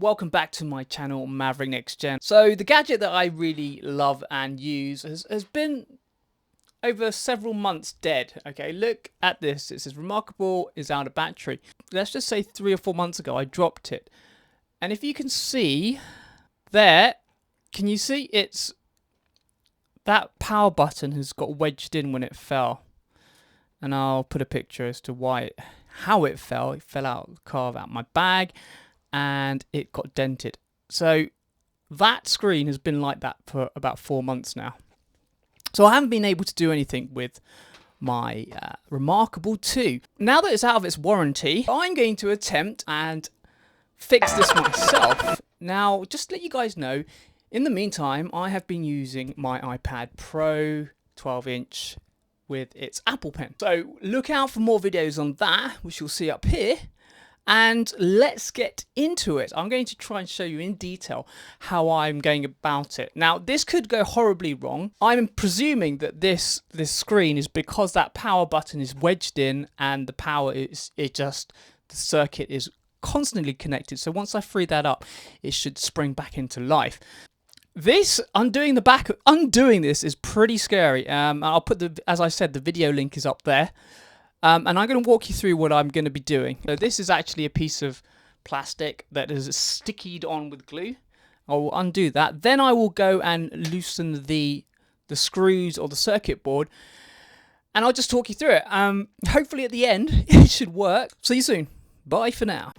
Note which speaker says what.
Speaker 1: welcome back to my channel, Maverick Next Gen. So the gadget that I really love and use has been over several months dead. Okay, look at this. It says remarkable is out of battery. Let's just say 3 or 4 months ago I dropped it. And if you can see there, can you see it's that power button has got wedged in when it fell. And I'll put a picture as to how it fell. It fell out of the car, out of my bag, and it got dented. So that screen has been like that for about 4 months now. So I haven't been able to do anything with my Remarkable 2. Now that it's out of its warranty, I'm going to attempt and fix this myself. Now, just to let you guys know, in the meantime, I have been using my iPad Pro 12-inch with its Apple Pen. So look out for more videos on that, which you'll see up here. And let's get into it. I'm going to try and show you in detail how I'm going about it. Now, this could go horribly wrong. I'm presuming that this screen is because that power button is wedged in and the circuit is constantly connected. So once I free that up, it should spring back into life. Undoing this is pretty scary. I'll put as I said, the video link is up there. And I'm going to walk you through what I'm going to be doing. So this is actually a piece of plastic that is stickied on with glue. I will undo that. Then I will go and loosen the screws or the circuit board. And I'll just talk you through it. Hopefully at the end, it should work. See you soon. Bye for now.